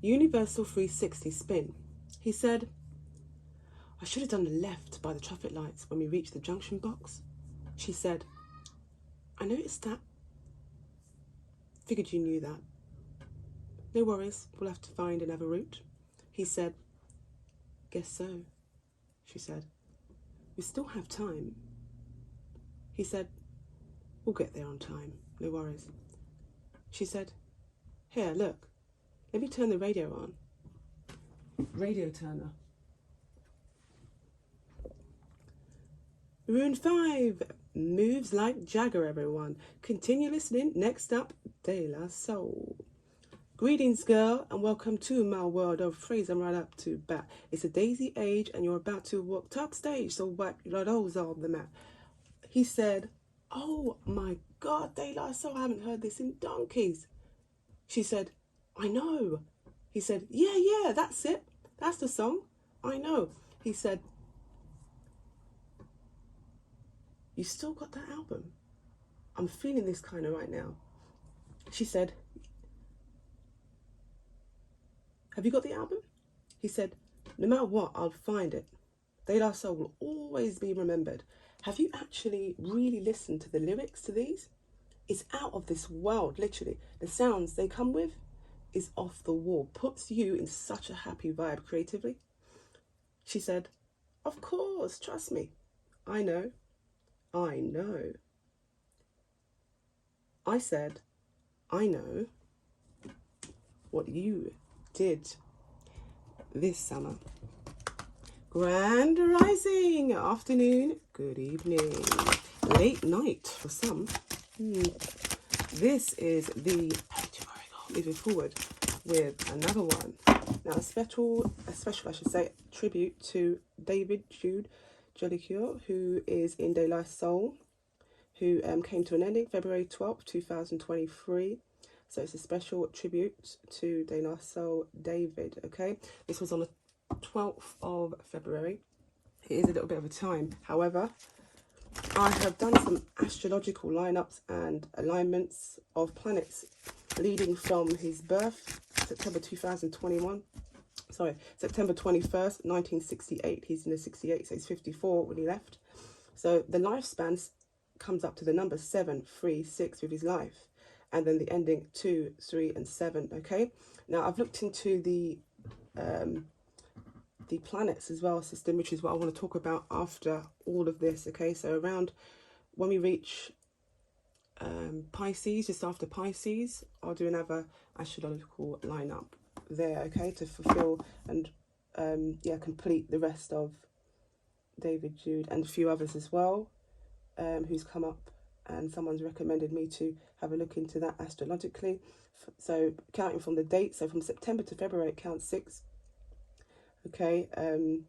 Universal 360 spin. He said, I should have done the left by the traffic lights when we reached the junction box. She said, I noticed that. Figured you knew that. No worries, we'll have to find another route. He said, guess so. She said, we still have time. He said, we'll get there on time, no worries. She said, here, look, let me turn the radio on. Radio turner. Maroon 5, moves like Jagger, everyone. Continue listening. Next up, De La Soul. Greetings, girl, and welcome to my world of phrase. I'm right up to bat. It's a daisy age, and you're about to walk top stage, so wipe your nose on the mat. He said, oh my God, De La Soul, I haven't heard this in donkeys. She said, I know. He said, yeah, that's it. That's the song. I know. He said, you still got that album? I'm feeling this kind of right now. She said, have you got the album? He said, no matter what, I'll find it. De La Soul will always be remembered. Have you actually really listened to the lyrics to these? It's out of this world, literally. The sounds they come with is off the wall. Puts you in such a happy vibe creatively. She said, of course, trust me. I know. I said, I know what you did this summer. Grand rising, afternoon, good evening, late night for some. This is the moving forward with another one. Now a special I should say, tribute to David Jude Jolicoeur, who is in De La Soul, who came to an ending February 12th, 2023. So it's a special tribute to De La Soul David, okay? This was on the 12th of February. It is a little bit of a time. However, I have done some astrological lineups and alignments of planets leading from his birth, September 21st, 1968. He's in the 68, so he's 54 when he left. So the lifespan comes up to the number 736 with his life. And then the ending 2, 3, and 7, okay? Now, I've looked into the planets as well system, which is what I want to talk about after all of this, okay? So around when we reach Pisces, just after Pisces, I'll do another astrological lineup there, okay? To fulfill and, complete the rest of David Jude and a few others as well, who's come up. And someone's recommended me to have a look into that astrologically. So counting from the date, so from September to February, it counts 6. Okay, and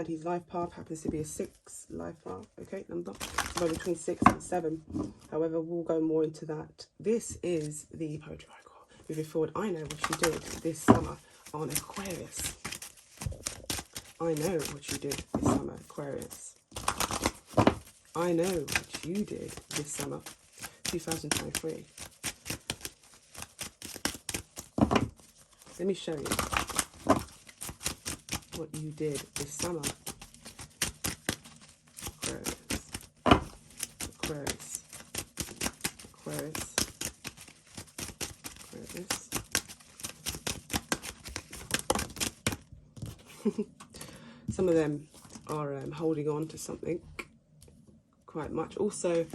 his life path happens to be a 6 life path, okay, number. So between 6 and 7. However, we'll go more into that. This is the poetry record. Moving forward, I know what you did this summer on Aquarius. I know what you did this summer, Aquarius. I know what you did this summer, 2023. Let me show you what you did this summer, Aquarius, Aquarius, Aquarius, Aquarius. Some of them are holding on to something quite much. Also,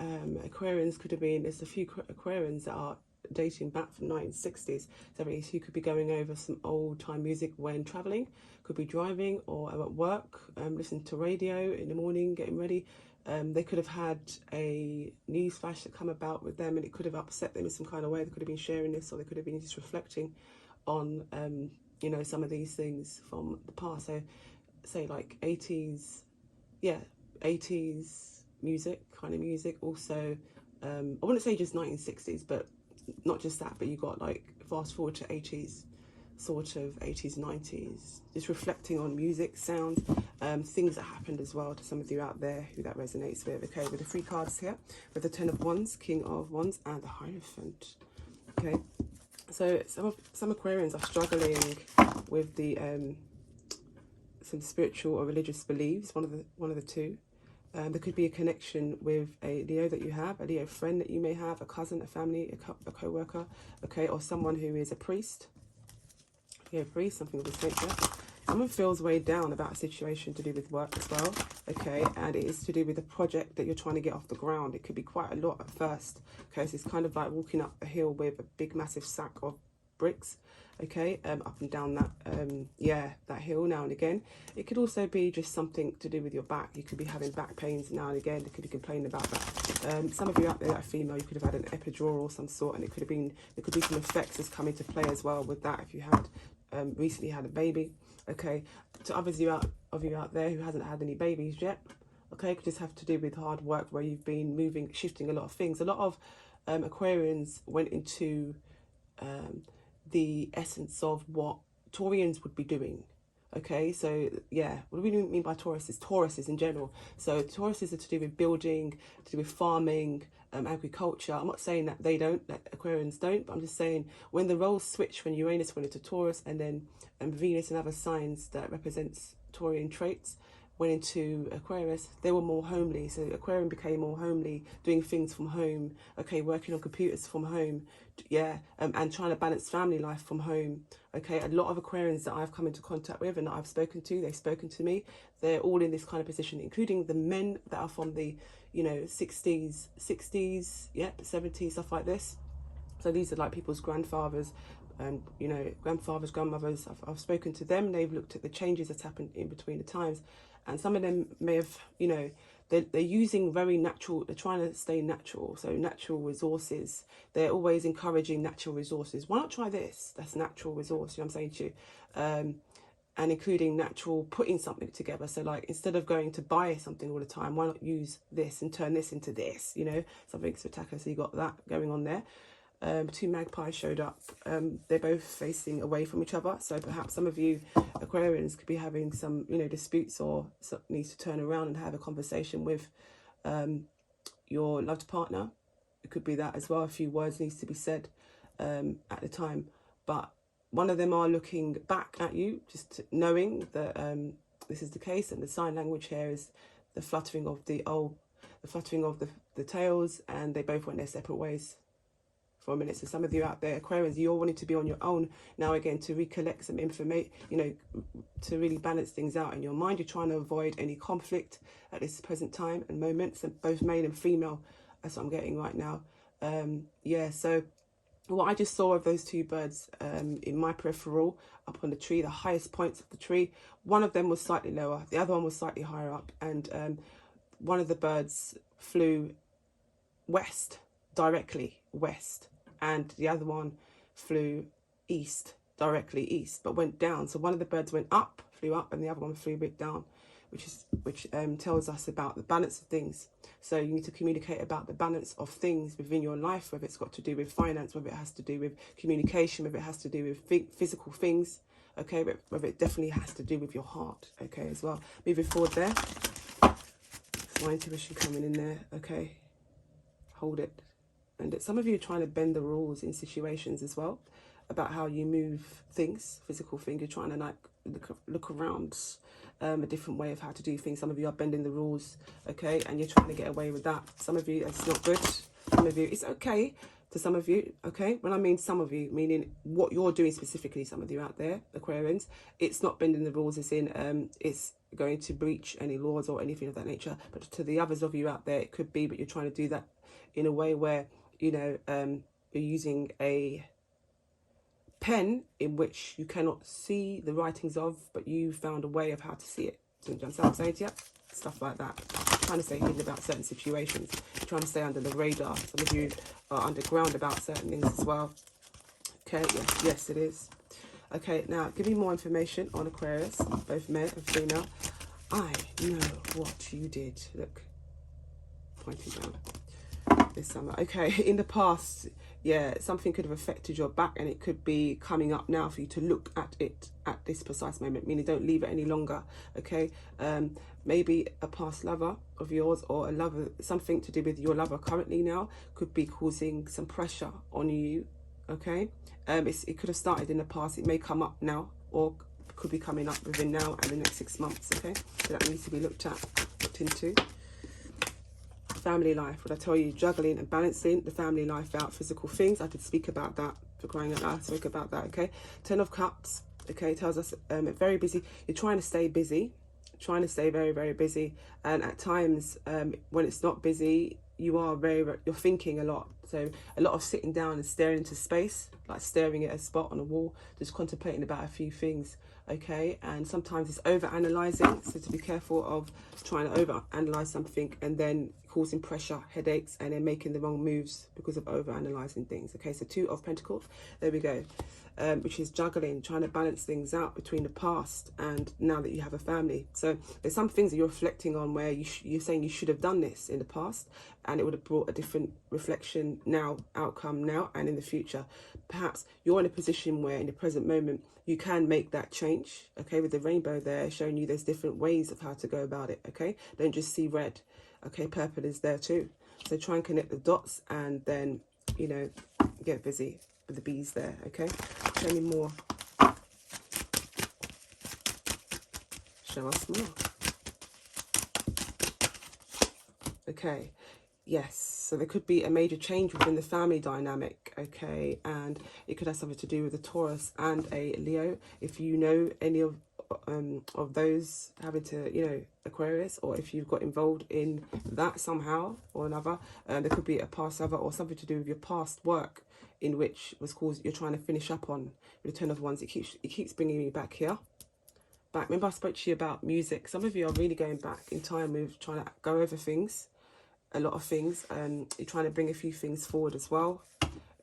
Aquarians could have been, there's a few Aquarians that are dating back from 1960s. So you could be going over some old time music when traveling, could be driving or at work, listening to radio in the morning, getting ready. They could have had a news flash that come about with them, and it could have upset them in some kind of way. They could have been sharing this, or they could have been just reflecting on some of these things from the past. So say like 80s music, kind of music. Also, I wouldn't say just 1960s, but not just that, but you got like fast forward to 80s, sort of 80s, 90s, just reflecting on music, sounds, things that happened as well to some of you out there who that resonates with. Okay, with the 3 cards here, with the 10 of Wands, King of Wands, and the Hierophant. Okay, So some Aquarians are struggling with the some spiritual or religious beliefs, one of the two. There could be a connection with a Leo that you have, a Leo friend that you may have, a cousin, a family, a co-worker, okay, or someone who is a priest. Yeah, priest, something of this nature. Someone feels weighed down about a situation to do with work as well, okay, and it is to do with a project that you're trying to get off the ground. It could be quite a lot at first, okay, so it's kind of like walking up a hill with a big massive sack of bricks, okay, up and down that that hill now and again. It could also be just something to do with your back. You could be having back pains now and again. You could be complaining about that. Some of you out there that are female, you could have had an epidural or some sort, and there could be some effects that's come into play as well with that if you had recently had a baby. Okay, to others of you out there who hasn't had any babies yet, okay, it could just have to do with hard work where you've been moving, shifting a lot of things. A lot of Aquarians went into the essence of what Taurians would be doing. Okay, so yeah, what do we mean by Tauruses? Tauruses in general. So Tauruses are to do with building, to do with farming, agriculture. I'm not saying that they don't, that Aquarians don't, but I'm just saying when the roles switch, when Uranus went into Taurus, and then Venus and other signs that represents Taurian traits went into Aquarius, they were more homely. So Aquarian became more homely, doing things from home, okay, working on computers from home, yeah, and trying to balance family life from home. Okay, a lot of Aquarians that I've come into contact with and that I've spoken to, they've spoken to me, they're all in this kind of position, including the men that are from the, 60s, yeah, 70s, stuff like this. So these are like people's grandfathers, grandfathers, grandmothers. I've spoken to them. They've looked at the changes that's happened in between the times, and some of them may have, they're using very natural. They're trying to stay natural. So natural resources. They're always encouraging natural resources. Why not try this? That's natural resource. You know what I'm saying to you. And including natural putting something together. So like instead of going to buy something all the time, why not use this and turn this into this, something spectacular. So you got that going on there. Two magpies showed up. They're both facing away from each other. So perhaps some of you Aquarians could be having some, disputes, or needs to turn around and have a conversation with your loved partner. It could be that as well. A few words needs to be said at the time. But one of them are looking back at you, just knowing that this is the case. And the sign language here is the fluttering of the tails, and they both went their separate ways for a minute. So some of you out there, Aquarians, you're wanting to be on your own now again to recollect some information, to really balance things out in your mind. You're trying to avoid any conflict at this present time and moment. So both male and female, that's what I'm getting right now. So what I just saw of those two birds in my peripheral up on the tree, the highest points of the tree, one of them was slightly lower, the other one was slightly higher up, and one of the birds flew west, directly west, and the other one flew east, directly east, but went down. So one of the birds went up, flew up, and the other one flew a bit down, which tells us about the balance of things. So you need to communicate about the balance of things within your life, whether it's got to do with finance, whether it has to do with communication, whether it has to do with physical things, okay, whether it definitely has to do with your heart, okay, as well. Moving forward there, it's my intuition coming in there, okay, hold it. And some of you are trying to bend the rules in situations as well, about how you move things, physical things. You're trying to like look around a different way of how to do things. Some of you are bending the rules, okay, and you're trying to get away with that. Some of you, that's not good. Some of you, it's okay to some of you, okay. When I mean some of you, meaning what you're doing specifically, some of you out there, Aquarians, it's not bending the rules, it's in it's going to breach any laws or anything of that nature. But to the others of you out there, it could be, but you're trying to do that in a way where, you're using a pen in which you cannot see the writings of, but you found a way of how to see it. Do you understand what I'm saying to you? Stuff like that. Trying to stay hidden about certain situations. Trying to stay under the radar. Some of you are underground about certain things as well. Okay, yes it is. Okay, now give me more information on Aquarius, both male and female. I know what you did. Look, pointing down. This summer, okay, in the past, yeah, something could have affected your back, and it could be coming up now for you to look at it at this precise moment, meaning don't leave it any longer, okay. Maybe a past lover of yours, or a lover, something to do with your lover currently now, could be causing some pressure on you, Okay, it could have started in the past. It may come up now, or could be coming up within now and the next 6 months. Okay, so that needs to be looked into. Family life, what I tell you, juggling and balancing the family life out, physical things. I could speak about that, for crying out loud. I spoke about that. Okay, 10 of Cups. Okay, tells us very busy. You're trying to stay busy, trying to stay very, very busy, and at times when it's not busy, you're thinking a lot. So a lot of sitting down and staring into space, like staring at a spot on a wall, just contemplating about a few things. Okay, and sometimes it's over analyzing, so to be careful of trying to over analyze something and then causing pressure, headaches, and then making the wrong moves because of over analyzing things. Okay, so 2 of Pentacles, there we go. Which is juggling, trying to balance things out between the past and now that you have a family. So there's some things that you're reflecting on where you're saying you should have done this in the past, and it would have brought a different reflection now, outcome now and in the future. Perhaps you're in a position where in the present moment you can make that change. Okay, with the rainbow there showing you there's different ways of how to go about it. Okay, don't just see red. Okay, purple is there too. So try and connect the dots and then, you know, get busy with the bees there. Okay, show me more. Show us more. Okay, yes, so there could be a major change within the family dynamic. Okay, and it could have something to do with a Taurus and a Leo. If you know any of those having to, you know, Aquarius, or if you've got involved in that somehow or another, there could be a past lover or something to do with your past work in which was caused you're trying to finish up on. With the 10 of Wands, it keeps bringing me back here. Back, remember I spoke to you about music. Some of you are really going back in time with trying to go over things, a lot of things. You're trying to bring a few things forward as well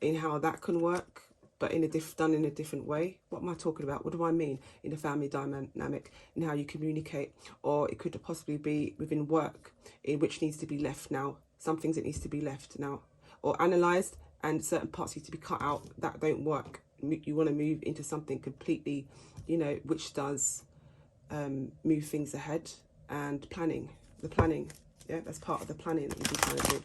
in how that can work, but done in a different way. What am I talking about? What do I mean in the family dynamic, in how you communicate? Or it could possibly be within work, in which needs to be left now. Some things that needs to be left now, or analysed, and certain parts need to be cut out that don't work. You want to move into something completely, you know, which does move things ahead. And planning, the planning, yeah, that's part of the planning that you're trying to do.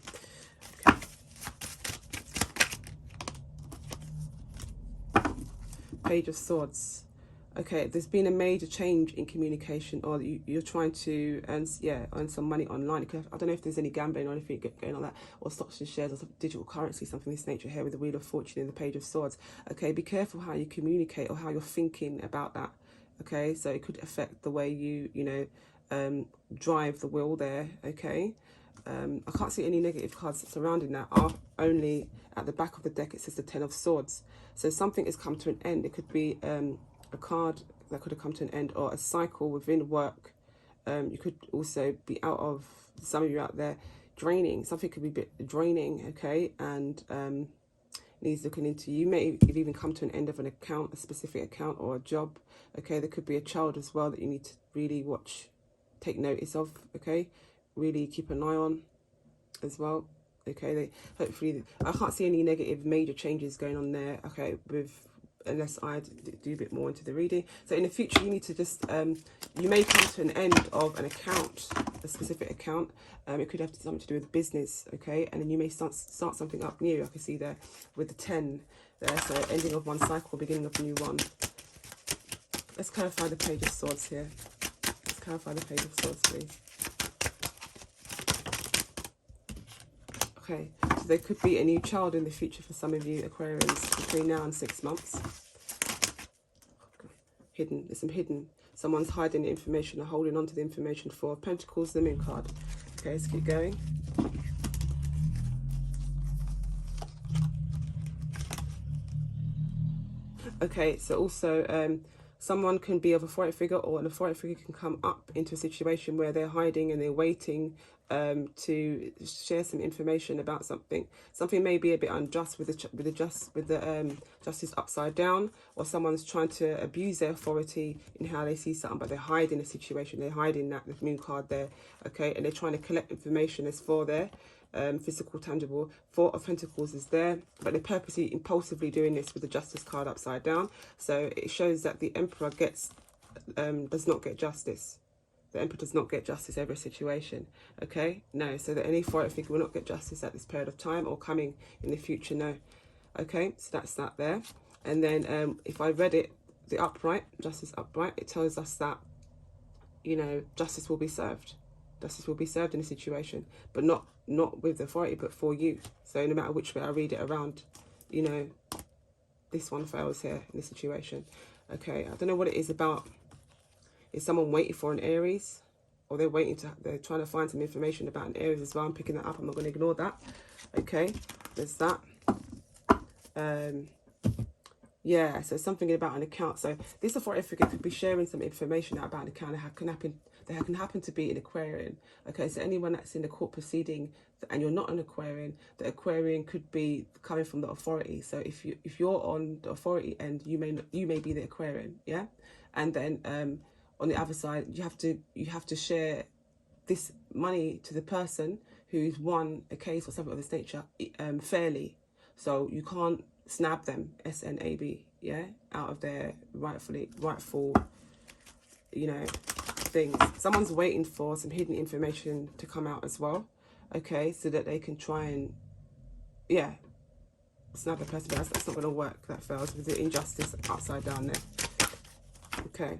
Page of Swords. Okay, there's been a major change in communication, or you're trying to earn some money online. I don't know if there's any gambling or anything going on that, or stocks and shares, or some digital currency, something of this nature here with the Wheel of Fortune and the Page of Swords. Okay, be careful how you communicate or how you're thinking about that. Okay, so it could affect the way you drive the wheel there. Okay, I can't see any negative cards surrounding that. Only at the back of the deck it says the 10 of Swords. So something has come to an end. It could be a card that could have come to an end, or a cycle within work. You could also be out of, some of you out there, draining. Something could be a bit draining, okay, and needs looking into. You may have even come to an end of an account, a specific account or a job. Okay, there could be a child as well that you need to really watch, take notice of. Okay, really keep an eye on as well. Okay, hopefully I can't see any negative major changes going on there. Okay, unless I do a bit more into the reading. So in the future, you need to just you may come to an end of an account, a specific account. It could have something to do with business. Okay, and then you may start something up new. I can see there with the 10 there. So ending of one cycle, beginning of a new one. Let's clarify the Page of Swords here. Let's clarify the Page of Swords, please. Okay, so there could be a new child in the future for some of you Aquarians between now and 6 months. Hidden, there's some hidden. Someone's hiding the information or holding on to the information. 4 of Pentacles, the Moon card. Okay, let's keep going. Okay, so also someone can be of authority figure, or an authority figure can come up into a situation where they're hiding and they're waiting to share some information about something. Something may be a bit unjust with the justice upside down, or someone's trying to abuse their authority in how they see something, but they're hiding a situation. They're hiding that, the Moon card there. Okay, and they're trying to collect information. There's 4 there. Physical, tangible. 4 of Pentacles is there, but they're purposely, impulsively doing this with the Justice card upside down. So it shows that the Emperor does not get justice. The Emperor does not get justice over a situation. Okay, no. So that any authority figure will not get justice at this period of time or coming in the future. No. Okay, so that's that there. And then if I read it, the upright, justice upright, it tells us that, you know, justice will be served. Justice will be served in a situation, but not with authority, but for you. So no matter which way I read it around, you know, this one fails here in this situation. Okay, I don't know what it is about. Is someone waiting for an Aries? Or they're trying to find some information about an Aries as well. I'm picking that up. I'm not going to ignore that. Okay, there's that. Yeah, so something about an account. So this authority figure could be sharing some information about an account that can happen to be an Aquarian. Okay, so anyone that's in the court proceeding and you're not an Aquarian, the Aquarian could be coming from the authority. So if you're on the authority end, you may be the Aquarian, yeah. And then on the other side, you have to share this money to the person who's won a case or something of this nature fairly. So you can't snab them, SNAB, yeah, out of their rightful, you know, things. Someone's waiting for some hidden information to come out as well, okay, so that they can try and, yeah, snap the person. That's not going to work. That fails with the injustice upside down there. Okay,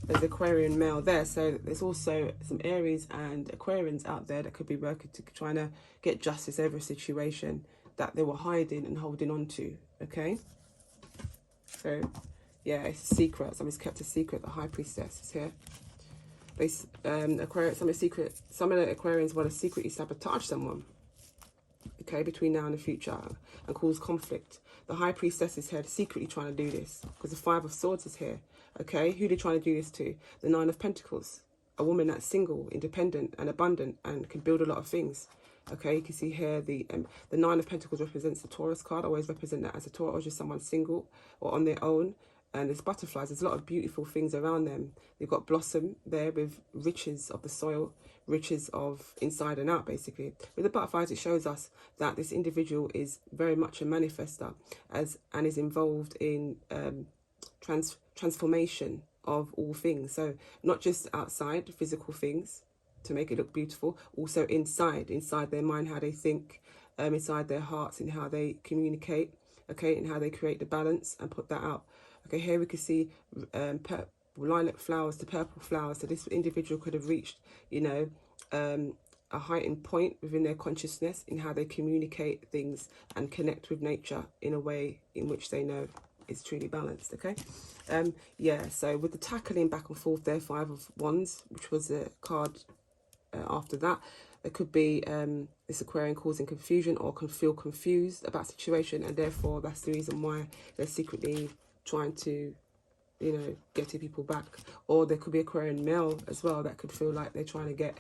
there's Aquarian male there, so there's also some Aries and Aquarians out there that could be working to trying to get justice over a situation that they were hiding and holding on to. Okay, so yeah, it's a secret. Somebody's kept a secret. The High Priestess is here. Aquarius, some of the Aquarians want to secretly sabotage someone, okay, between now and the future, and cause conflict. The High Priestess is here secretly trying to do this because the Five of Swords is here. Okay, who are they trying to do this to? The Nine of Pentacles, a woman that's single, independent and abundant and can build a lot of things. Okay, you can see here the Nine of Pentacles represents the Taurus card. I always represent that as a Taurus, or just someone single or on their own. And there's butterflies. There's a lot of beautiful things around them. You've got blossom there with riches of the soil, riches of inside and out, basically. With the butterflies, it shows us that this individual is very much a manifester and is involved in transformation of all things. So not just outside, physical things to make it look beautiful, also inside their mind, how they think, inside their hearts and how they communicate, okay, and how they create the balance and put that out. Okay, here we can see lilac flowers to purple flowers. So this individual could have reached, you know, a heightened point within their consciousness in how they communicate things and connect with nature in a way in which they know is truly balanced. Okay, yeah, so with the tackling back and forth there, Five of Wands, which was a card after that, there could be this Aquarian causing confusion or can feel confused about situation, and therefore that's the reason why they're secretly trying to, you know, get two people back. Or there could be Aquarian male as well that could feel like they're trying to get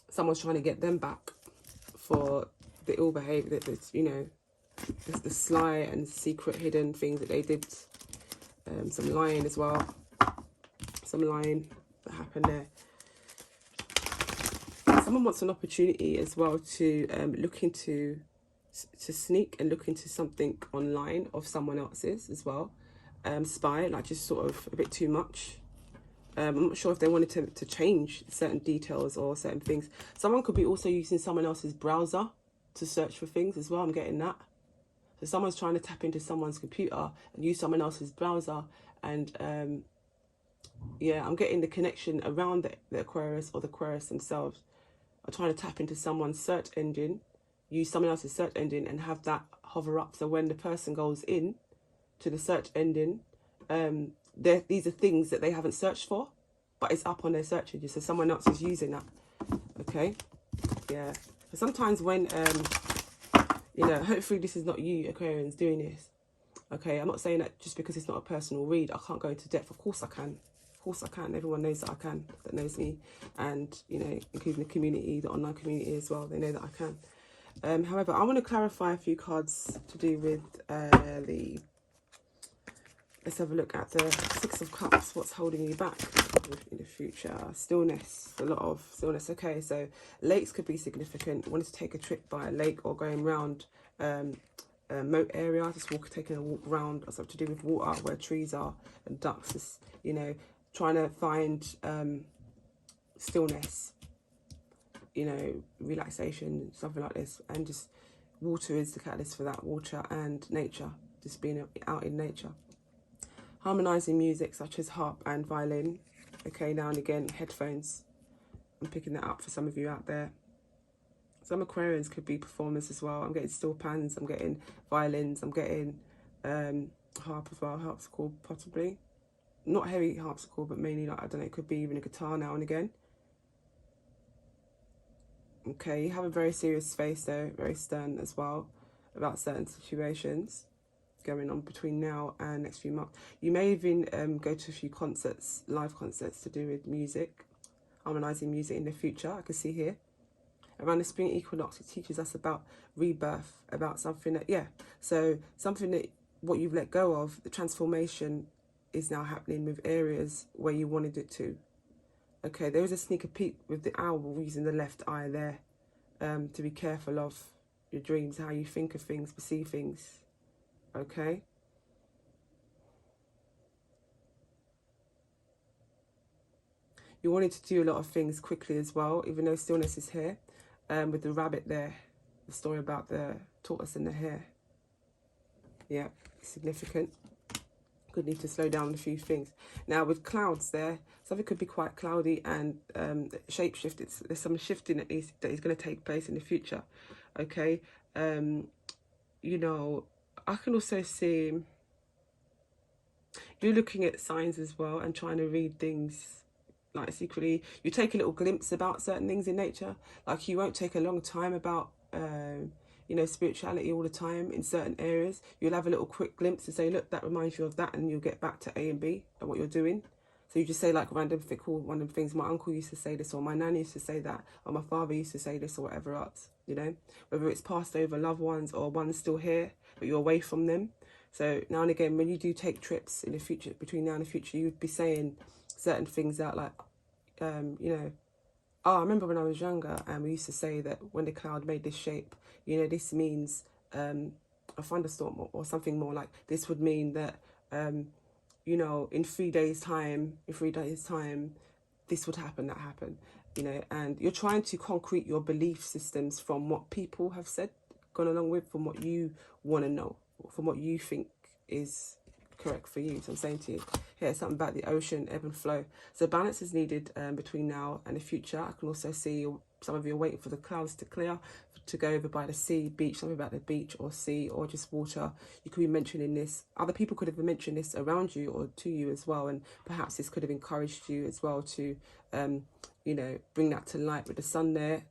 someone's trying to get them back for the ill behavior, that you know, the sly and secret hidden things that they did. Some lying as well, some lying that happened there. Someone wants an opportunity as well to look into, to sneak and look into something online of someone else's as well. Spy, like just sort of a bit too much. I'm not sure if they wanted to change certain details or certain things. Someone could be also using someone else's browser to search for things as well. I'm getting that. So someone's trying to tap into someone's computer and use someone else's browser. And yeah, I'm getting the connection around the Aquarius or the Aquarius themselves are trying to tap into someone's search engine, use someone else's search engine and have that hover up. So when the person goes in to the search engine, these are things that they haven't searched for, but it's up on their search engine. So someone else is using that. Okay. Yeah. So sometimes when, you know, hopefully this is not you, Aquarians, doing this. Okay. I'm not saying that just because it's not a personal read, I can't go into depth. Of course I can. Of course I can. Everyone knows that I can, that knows me. And, you know, including the community, the online community as well. They know that I can. However, I want to clarify a few cards to do with let's have a look at the Six of Cups. What's holding you back in the future? Stillness. A lot of stillness. Okay, so lakes could be significant. Wanted to take a trip by a lake or going around a moat area, just taking a walk around, or something to do with water where trees are and ducks. Just, you know, trying to find stillness, you know, relaxation, something like this, and just water is the catalyst for that. Water and nature, just being out in nature. Harmonizing music such as harp and violin. Okay, now and again, headphones. I'm picking that up for some of you out there. Some Aquarians could be performers as well. I'm getting steel pans, I'm getting violins, I'm getting harp as well, harpsichord possibly. Not heavy harpsichord, but mainly, like, I don't know, it could be even a guitar now and again. Okay, you have a very serious face though, very stern as well about certain situations going on between now and next few months. You may even go to a few concerts, live concerts to do with music, harmonizing music in the future. I can see here around the spring equinox, it teaches us about rebirth, about something that, yeah, so something that what you've let go of, the transformation is now happening with areas where you wanted it to. Okay, there is a sneaker peek with the owl using the left eye there, to be careful of your dreams, how you think of things, perceive things. Okay. You wanted to do a lot of things quickly as well, even though stillness is here. With the rabbit there, the story about the tortoise and the hare. Yeah, significant. Could need to slow down a few things. Now with clouds there, something could be quite cloudy and shape shift. There's some shifting that is going to take place in the future. Okay. You know, I can also see you're looking at signs as well and trying to read things like secretly. You take a little glimpse about certain things in nature. Like you won't take a long time about you know, spirituality all the time in certain areas. You'll have a little quick glimpse and say, look, that reminds you of that, and you'll get back to A and B and what you're doing. So you just say like random things. My uncle used to say this, or my nan used to say that, or my father used to say this, or whatever else, you know, whether it's passed over loved ones or one's still here, but you're away from them. So now and again, when you do take trips in the future, between now and the future, you would be saying certain things out like, you know, oh, I remember when I was younger and we used to say that when the cloud made this shape, you know, this means a thunderstorm or something more like this would mean that, you know, in 3 days' time, this would happen, that happened, you know, and you're trying to concrete your belief systems from what people have said, gone along with, from what you want to know, from what you think is correct for you. So I'm saying to you here something about the ocean ebb and flow. So balance is needed between now and the future. I can also see some of you are waiting for the clouds to clear, to go over by the sea, beach, something about the beach or sea or just water. You could be mentioning this. Other people could have mentioned this around you or to you as well, and perhaps this could have encouraged you as well to you know, bring that to light with the sun there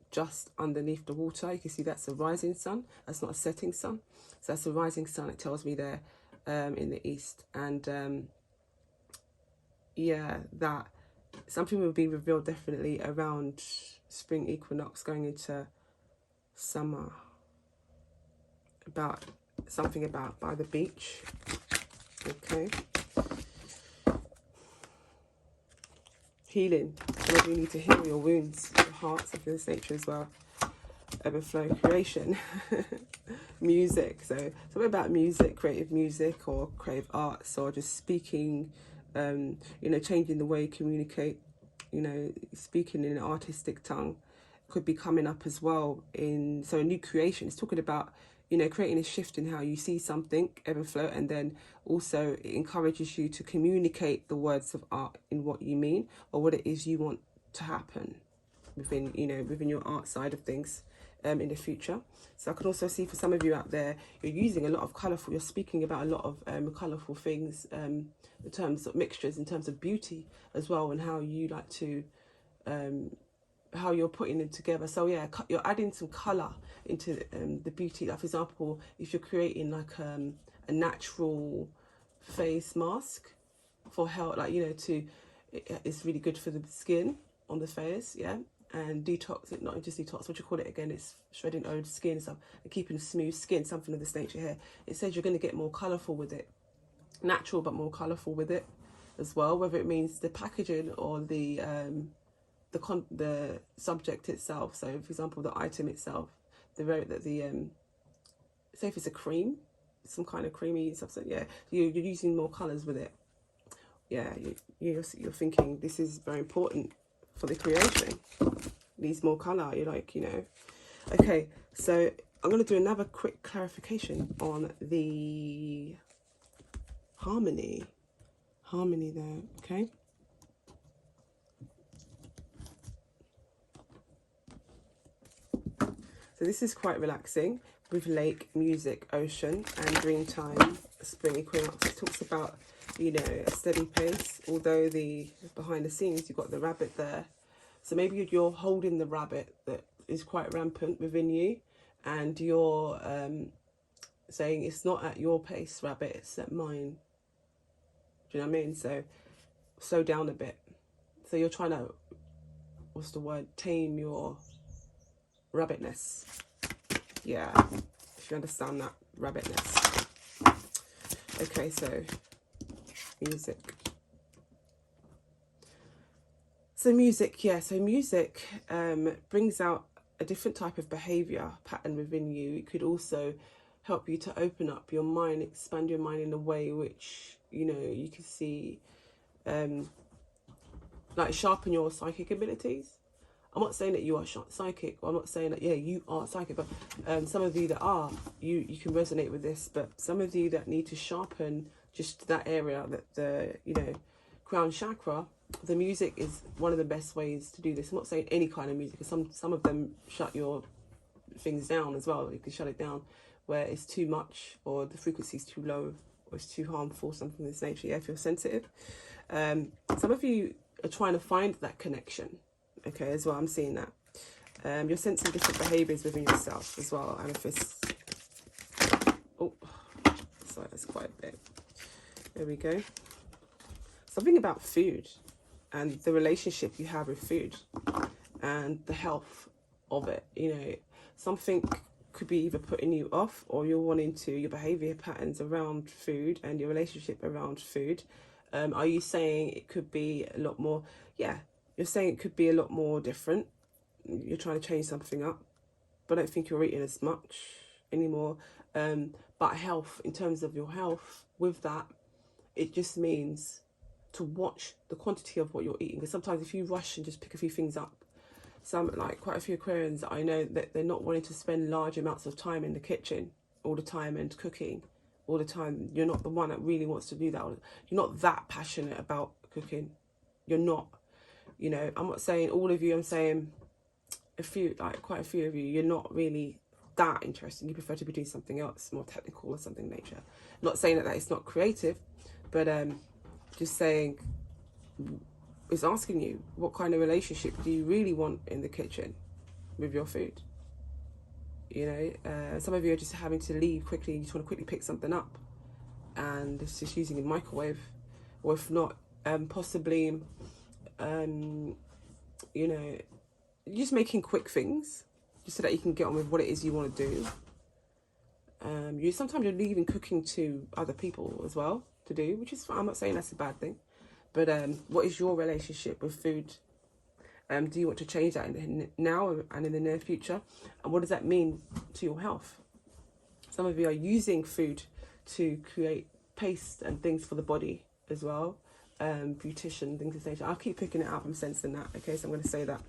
just underneath the water. You can see that's a rising sun, that's not a setting sun. So that's a rising sun, it tells me there in the east. And yeah, that something will be revealed definitely around spring equinox going into summer, about something about by the beach. Okay, healing. Some of you need to heal your wounds, your hearts of this nature as well. Overflow, creation. Music, so something about music, creative music or creative arts, or just speaking, you know, changing the way you communicate, you know, speaking in an artistic tongue could be coming up as well. In so a new creation, it's talking about, you know, creating a shift in how you see something, ebb and flow, and then also it encourages you to communicate the words of art in what you mean or what it is you want to happen within, you know, within your art side of things in the future. So I can also see for some of you out there, you're using a lot of colourful, you're speaking about a lot of colourful things in terms of mixtures, in terms of beauty as well, and how you like to, how you're putting them together. So yeah, you're adding some colour into the beauty. Like for example, if you're creating like a natural face mask for health, like, you know, it's really good for the skin on the face, yeah, and detox, not just detox, what you call it again, it's shredding old skin and stuff, and keeping smooth skin, something of this nature here. It says you're going to get more colourful with it, natural but more colourful with it as well, whether it means the packaging or the subject itself. So for example, the item itself, say if it's a cream, some kind of creamy substance, yeah, you're using more colours with it. Yeah, you're thinking this is very important for the creation. Needs more colour. You're like, you know, okay. So I'm going to do another quick clarification on the harmony there, okay? So this is quite relaxing with lake, music, ocean, and dream time, spring equinox. It talks about, you know, a steady pace, although the behind the scenes, you've got the rabbit there. So maybe you're holding the rabbit that is quite rampant within you, and you're saying it's not at your pace, rabbit, it's at mine. Do you know what I mean? So slow down a bit. So you're trying to, what's the word, tame your rabbitness. Yeah, if you understand that, rabbitness. Okay, so music. So music, yeah, so music brings out a different type of behavior pattern within you. It could also help you to open up your mind, expand your mind in a way which, you know, you can see, like sharpen your psychic abilities. I'm not saying that you are psychic, or I'm not saying that, yeah, you are psychic, but some of you that are, you can resonate with this, but some of you that need to sharpen just that area, that the, you know, crown chakra, the music is one of the best ways to do this. I'm not saying any kind of music, because some of them shut your things down as well. You can shut it down where it's too much, or the frequency is too low, or it's too harmful, something of this nature. Yeah, if you're sensitive. Some of you are trying to find that connection. Okay, as well, I'm seeing that. You're sensing different behaviours within yourself as well. Amethyst. Oh, sorry, that's quite a bit. There we go. Something about food and the relationship you have with food and the health of it. You know, something could be either putting you off, or you're wanting to, your behaviour patterns around food and your relationship around food. Are you saying it could be a lot more? Yeah. You're saying it could be a lot more different. You're trying to change something up, but I don't think you're eating as much anymore. But health, in terms of your health, with that, it just means to watch the quantity of what you're eating. Because sometimes if you rush and just pick a few things up, like quite a few Aquarians, I know that they're not wanting to spend large amounts of time in the kitchen all the time and cooking all the time. You're not the one that really wants to do that. You're not that passionate about cooking. You're not. You know, I'm not saying all of you, I'm saying a few, like quite a few of you, you're not really that interested. You prefer to be doing something else, more technical or something nature. Not saying that it's not creative, but just saying, it's asking you, what kind of relationship do you really want in the kitchen with your food? You know, some of you are just having to leave quickly. You just want to quickly pick something up, and it's just using a microwave, or if not, possibly, you know, just making quick things just so that you can get on with what it is you want to do. Sometimes you're leaving cooking to other people as well to do, which is fine. I'm not saying that's a bad thing, but what is your relationship with food? Do you want to change that now and in the near future? And what does that mean to your health? Some of you are using food to create paste and things for the body as well. Beautician, things of nature. I'll keep picking it up. I'm sensing that. Okay, so I'm going to say that.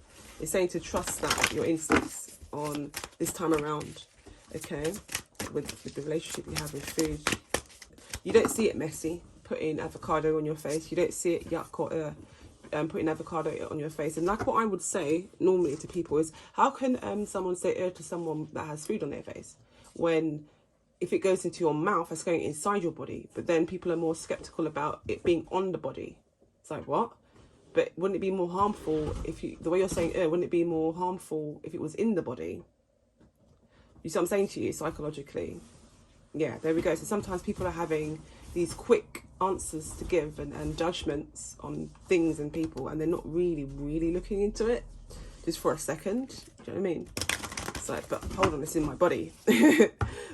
It's saying to trust that, your instincts on this time around. Okay, with the relationship you have with food. You don't see it messy, putting avocado on your face. You don't see it yuck or putting avocado on your face. And like what I would say normally to people is, how can someone say to someone that has food on their face, when if it goes into your mouth, it's going inside your body? But then people are more skeptical about it being on the body. It's like, what? But wouldn't it be more harmful if you, the way you're saying, wouldn't it be more harmful if it was in the body? You see what I'm saying to you, psychologically? Yeah, there we go. So sometimes people are having these quick answers to give and judgments on things and people, and they're not really looking into it just for a second. Do you know what I mean? It's like, but hold on, it's in my body.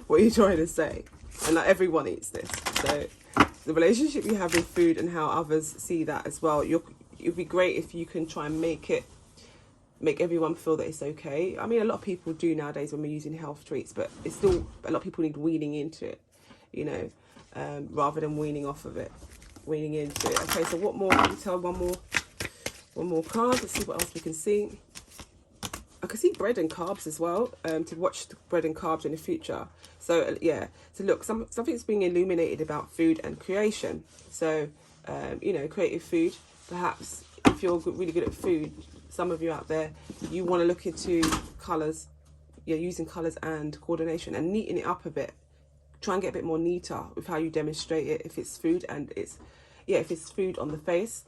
What are you trying to say? And like, everyone eats this. So the relationship you have with food and how others see that as well, it'd be great if you can try and make everyone feel that it's okay. I mean, a lot of people do nowadays when we're using health treats, but it's still, a lot of people need weaning into it, you know, rather than weaning off of it, weaning into it. Okay, so what more? Can you tell one more card? Let's see what else we can see. I can see bread and carbs as well, to watch the bread and carbs in the future. So yeah, so look, something's being illuminated about food and creation. So, you know, creative food, perhaps if you're really good at food, some of you out there, you want to look into colours, yeah, using colours and coordination and neaten it up a bit. Try and get a bit more neater with how you demonstrate it. If it's food and it's, yeah, if it's food on the face,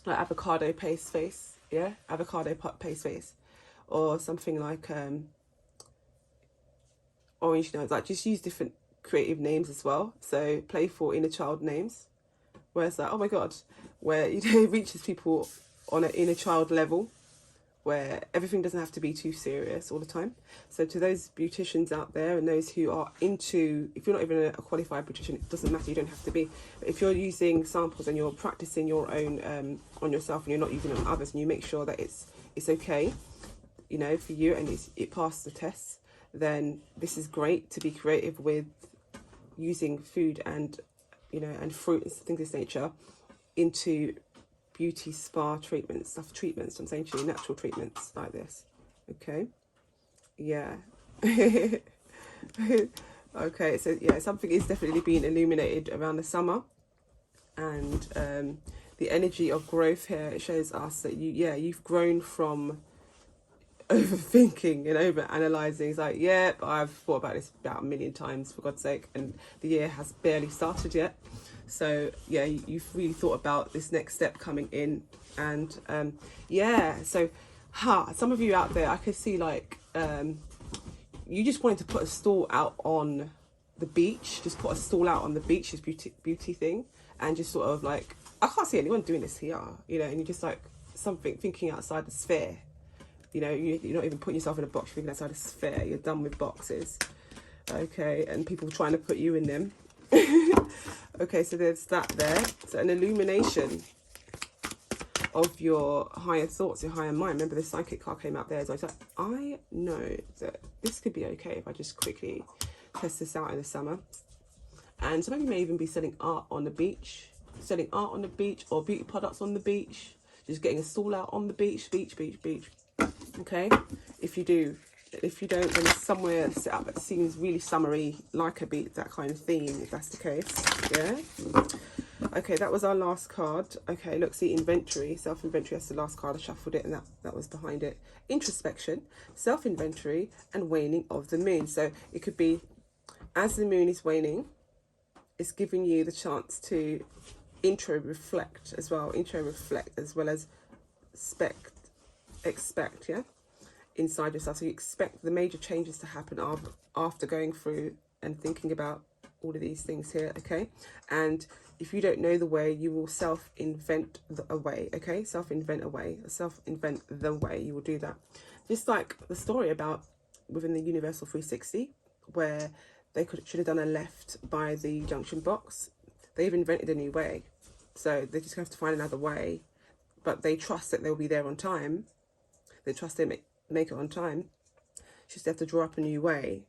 like avocado paste face, yeah, avocado paste face, or something like orange nose. Like, just use different creative names as well. So playful inner child names, where it's like, oh my god, where, you know, it reaches people on an inner child level, where everything doesn't have to be too serious all the time. So to those beauticians out there and those who are into, if you're not even a qualified beautician, it doesn't matter, you don't have to be. But if you're using samples and you're practicing your own on yourself and you're not using it on others, and you make sure that it's okay, you know, for you, and it passed the tests, then this is great to be creative with using food and, you know, and fruit and things of this nature into beauty spa treatments, I'm saying to you, natural treatments like this. Okay, yeah. Okay, so yeah, something is definitely being illuminated around the summer, and the energy of growth here, it shows us that you've grown from overthinking and over analyzing. It's like, yeah, I've thought about this about a million times, for God's sake, and the year has barely started yet. So yeah, you've really thought about this next step coming in, and yeah, so some of you out there, I could see like you just wanted to put a stall out on the beach, just put a stall out on the beach, this beauty thing, and just sort of like, I can't see anyone doing this here, you know, and you're just like something thinking outside the sphere, you know, you're not even putting yourself in a box, you're thinking outside the sphere, you're done with boxes, okay, and people trying to put you in them. Okay, so there's that there. So an illumination of your higher thoughts, your higher mind. Remember, the psychic card came out there. So I was like, I know that this could be okay if I just quickly test this out in the summer. And some of you may even be selling art on the beach, or beauty products on the beach, just getting a stall out on the beach. Okay, if you do. If you don't, then it's somewhere set up that seems really summery, like a beach, that kind of theme, if that's the case. Yeah. Okay, that was our last card. Okay, look, see, inventory, self-inventory, that's the last card. I shuffled it, and that was behind it. Introspection, self-inventory, and waning of the moon. So it could be, as the moon is waning, it's giving you the chance to intro-reflect as well. Intro-reflect as well as expect, yeah? Inside yourself. So you expect the major changes to happen after going through and thinking about all of these things here, okay? And if you don't know the way, you will self-invent a way, okay? Self-invent a way, self-invent the way, you will do that. Just like the story about within the Universal 360, where they should have done a left by the junction box. They've invented a new way. So they just have to find another way, but they trust that they'll be there on time. They trust they make it on time. Just have to draw up a new way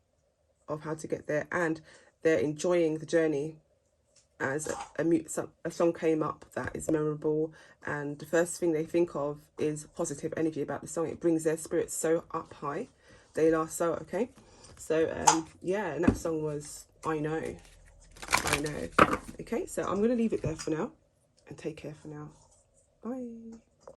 of how to get there, and they're enjoying the journey. As a song came up that is memorable, and the first thing they think of is positive energy about the song. It brings their spirits so up high, they are so okay. So yeah, and that song was I Know. Okay, so I'm gonna leave it there for now, and take care for now. Bye.